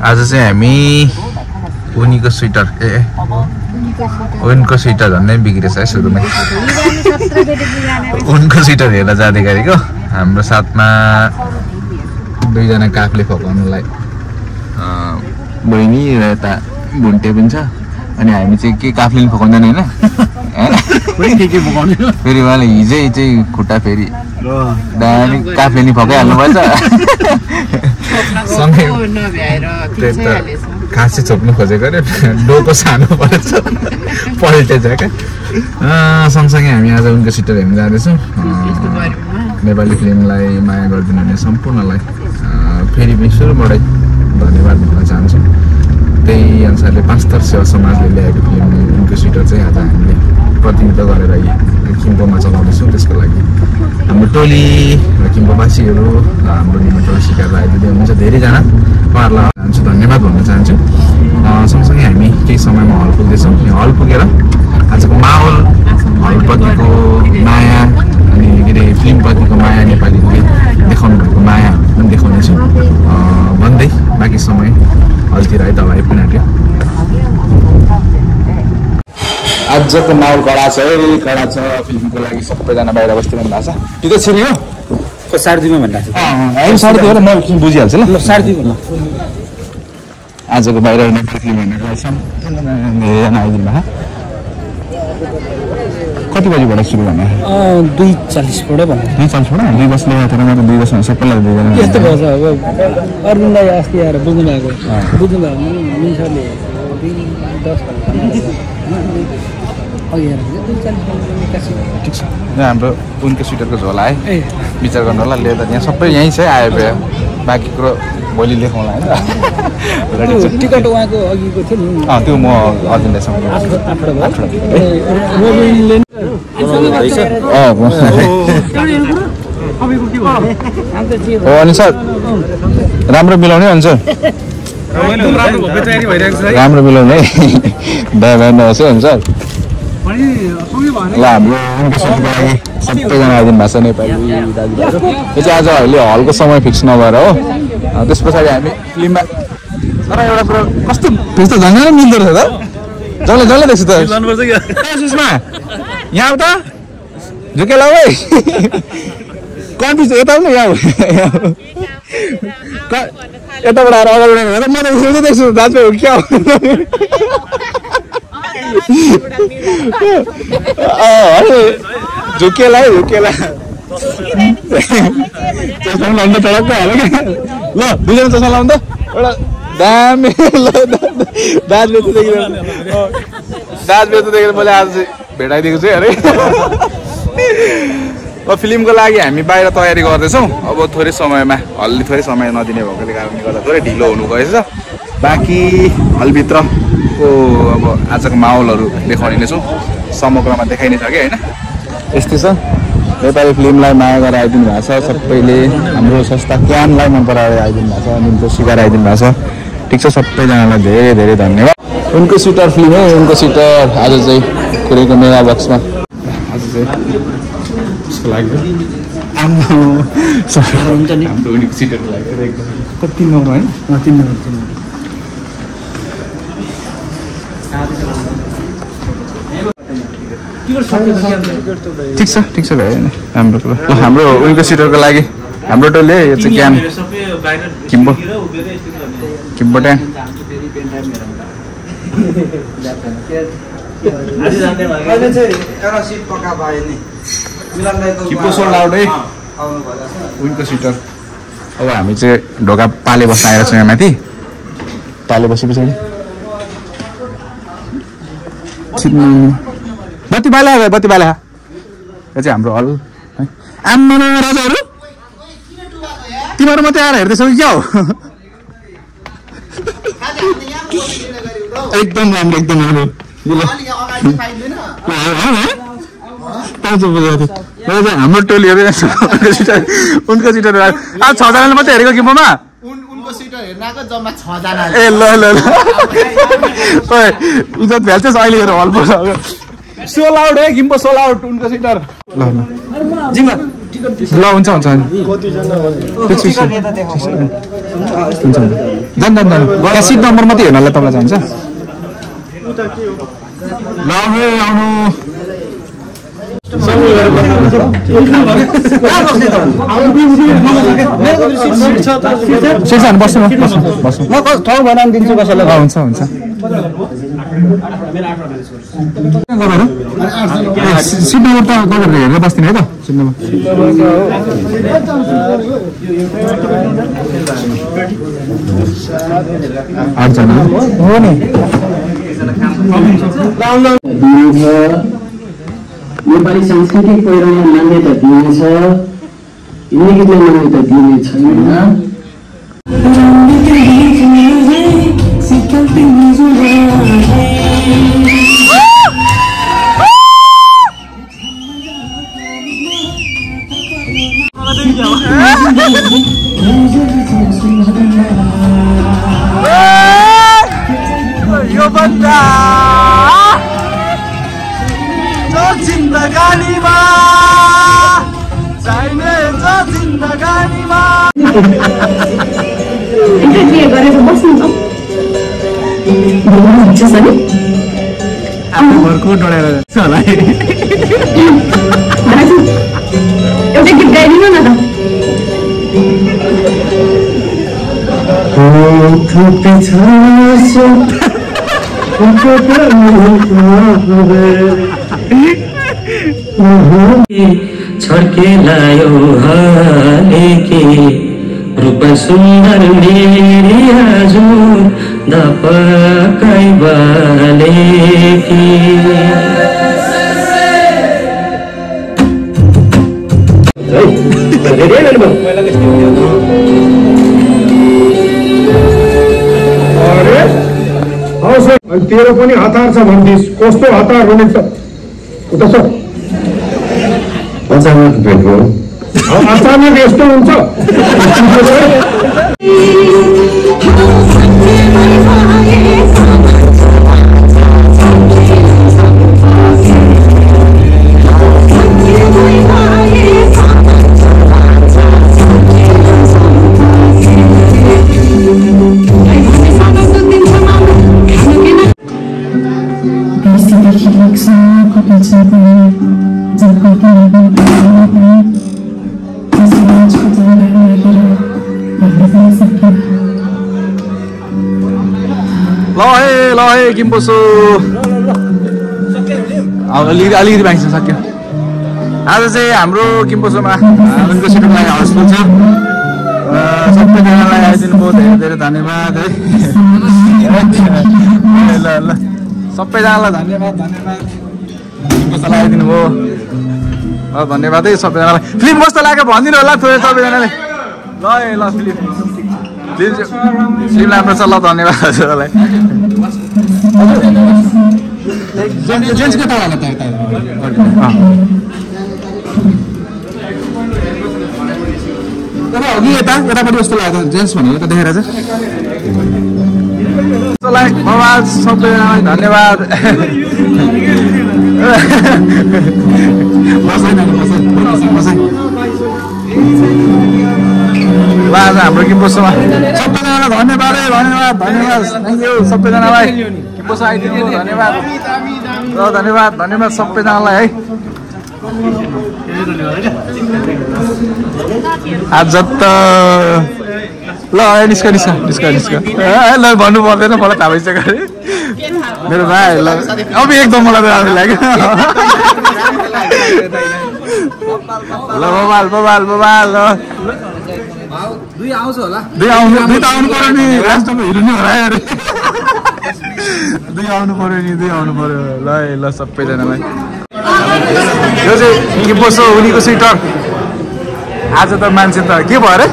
आज चाहिँ हामी उनीको स्वेटर उनको स्वेटर झन्डै बिग्रेछ है सुरुमै उनको स्वेटर हेरेर जाँदै गरेको हाम्रो साथमा दुईजना काफले फकाउनुलाई बहिनी र यता भुन्टे पनि छ अनि हामी चाहिँ के काफले पनि फकाउँदैन होइन फेरि उहाँले हिजै चाहिँ खुट्टा फेरि दामी काफले नि फकाइहाल्नु पर्छ सँगै खासै छोप्नु खोजेको अरे डोको सानो पर्छ पल्टेछ क्या सँगसँगै हामी आज उनको स्वेटर हेर्न जाँदैछौँ नेपाली फिल्मलाई माया गरिदिनु हुने सम्पूर्णलाई फेरि पनि सुरुबाटै धन्यवाद भन्न चाहन्छु त्यही अनुसारले 5 स्टार सेवा समाजले ल्याएको फिल्म उनको स्वेटर चाहिँ आज हामीले प्रतिनिधित्व गरेर किम्पोमा चलाउँदैछौँ त्यसको लागि हाम्रो टोली र किम्पोवासीहरू हाम्रो निमन्त्रण स्वीकार आइदिँदै हुनुहुन्छ धेरैजना उहाँहरूलाई चाहन्छु धन्यवाद भन्न चाहन्छु सँगसँगै हामी केही समयमा हल पुग्दैछौँ हल पुगेर आजको माहौल हलप्रतिको माया अनि के अरे फिल्मप्रतिको माया नेपालीले देखाउनु भएको माया पनि देखाउनेछु भन्दै बाँकी समय हलतिर है तपाईँ पनि आइपुग्यो आजको माहौल कडा छ फिल्मको लागि सबैजना बाहिर बस्दिनु भएको छ कि त छिर्यो 2:30 मा भन्दा छ हैन 2:30 हो म बुझिहाल्छु ल 2:30 ल आजको बाहिर नेपाली फिल्म हेर्नको लागि सम्पूर्ण आइदिनु भएको कति बजीबाट सुरु गर्ने 2:40 बाट भन्नु 2:40 बाट 2 बजले तर म 2 बजमा सबैलाई दिदैन यस्तो भन्छ अब अर्जुनलाई अस्ति आएर बुझ्नु भएको बुझ्नु भएको मिन्सले 10 हाम्रो उनको स्वेटरको झोला है विचार गर्नु होला लेदर यहाँ सबै यहीँ छ आयो भए बाँकी कुरो भोलि लेखौँला होइन टिकट उहाँको अघिको थियो नि त्यो म अर्जुनलाई अनि सर राम्रो मिलाउने अनि सर राम्रो मिलाउने है दया नहोस् है सर ल हाम्रो सबैजना आइदिनु भएको छ नेपाली दाजुभाइहरू यो चाहिँ आज अहिले हलको समय फिक्स नभएर हो त्यस पछाडि हामी फिल्ममा तर एउटा कुरो कस्तो फिक्स त झन् मिल्दो रहेछ त जसले देख्छु त सुषमा यहाँ आऊ त झुकेला है कन्फ्युज यता आउनु यहाँ यताबाट आएर अगाडि म त देख्छु दाजुभाइ हो क्या झुकेला है झुकेला चस्मा लाउनु त टडक्क हाल्यो क्या ल दुईजना चस्मा लाउनु त एउटा दामी ल दाज बेच्नु देखेर मैले आज चाहिँ भेटाइदिएको छु अरे अब फिल्मको लागि हामी बाहिर तयारी गर्दैछौँ अब थोरै समयमा हलले थोरै समय नदिने भएकोले कारणले गर्दा थोरै ढिलो हुनु गएछ बाँकी हलभित्रको अब आजको माहौलहरू देखाउने नै छौँ समग्रमा देखाइने छ कि होइन यस्तै छ नेपाली फिल्मलाई माया गरेर आइदिनु भएको छ सबैले हाम्रो संस्था क्यानलाई मन पराएर आइदिनु भएको छ उनको स्वीकार आइदिनु भएको छ ठिक छ सबैजनालाई धेरै धेरै धन्यवाद उनको स्वेटर फिल्म हो उनको स्वेटर आज चाहिँ कुरैको मेगा बक्समा आज चाहिँ उसको लागि हाम्रो उनीको स्वेटरको लागि एकदम कति 3 नम्बर होइन 3 नम्बर ठिक छ भाइ राम्रो कुरो हाम्रो उनीको स्वेटरको लागि हाम्रो टोली यो चाहिँ can Kimbho Tang Kimbho sold out है उनीको स्वेटर अब हामी चाहिँ ढोका पाले बस्न आएर छौँ यहाँ माथि पाले बसे पछाडि बत्ती बाला यो चाहिँ हाम्रो हल है आम्मा राजाहरू तिमीहरू मात्रै आएर हेर्दैछौ क्या हो एकदम राम्रो हाम्रो टोलीहरू उनको सिटर आज 6 जनाले मात्रै हेरेको किम्पोमा ए ल इज्जत भ्याल्छस् अहिले हेर हल पर्छ सोल आउट है किम्पो सोल आउट उनको सिटर ल ल हुन्छ हुन्छ हुन्छ जानु त्यहाँ सिट नम्बर मात्रै हेर्नलाई तपाईँलाई जान्छ ल आउनु बस्नु ठाउँ बनाउनु दिन्छु कसैलाई हुन्छ हुन्छ सिट नम्बर त गरेर हेरेर बस्दिनँ है त सिट नम्बर आठजना हो नि नेपाली सांस्कृतिक पहिरनमा मान्यता दिइनेछ हिन्दी गीतलाई मान्यता दिइने छैन यो बन्दा जिन्दगानीमा चाहिने छ जिन्दगानीमा इन्टरभ्यु गरेर बस्नु त हुन्छ सनी आफ्नो घरको डढाएर जान्छ होला एउटा गीत गाइदिनु न छड्के लायो हालेकी रूप सुन्दर मेरी आज दपकाई बालेकी तेरो पनि हतार छ भन्दिस् कस्तो हतार हुने छ उता छ अचानक भेट भयो अचानक यस्तो हुन्छ ल है किम्पोसो अलिकति बाँकी छ सक्यो आज चाहिँ हाम्रो किम्पोसोमा उनको सिटको लागि हाउसफुल छ सबैजनालाई आइदिनु भयो धेरै धेरै धन्यवाद है ल ल सबैजनालाई धन्यवाद किम्पोसोलाई आइदिनु भयो धन्यवाद है सबैजनालाई फिल्म कस्तो लाग्यो भनिदिनु होला थोरै सबैजनाले ल ल फिल्म राम्रो छ ल धन्यवाद हजुरलाई जेन्ट्स कता होला त अघि यतापट्टि कस्तो लाग्यो जेन्ट्स भनेको त देखेर चाहिँ सबैजनालाई धन्यवाद ल आज हाम्रो किम्पोसोमा सबैजनालाई धन्यवाद धन्यवाद धन्यवाद थ्याङ्क यू सबैजनालाई किम्पोसो आइदिनु धन्यवाद ल धन्यवाद धन्यवाद सबैजनालाई है आज त ल निस्क ल भन्नु पर्दैन मलाई थाहा भइसक्यो मेरो भाइ ल अब एकदम मलाई राम्रो लाग्यो ल बबाल दुई आउँछ होला दुई त आउनु पर्यो नि लास्टमा हिरो नि हरायो दुई आउनु पर्यो ल सबैजनालाई यो चाहिँ किम्पोसो उनीको स्वेटर आज त मान्छे त के भयो अरे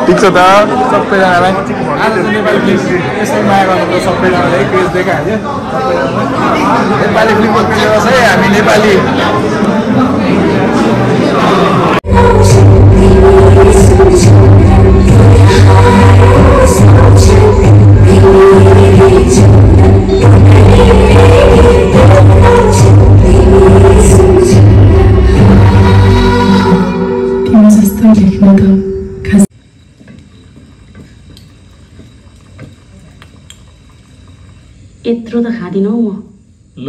ठिक छ त सबैजनालाई आज नेपाली फिल्म यसै माया गर्नु सबैजनाले क्रेज देखाइहाल्यो नेपाली फिल्मको क्रेज है हामी नेपाली Thank you. देख्न त खास यत्रो त खादिनँ म ल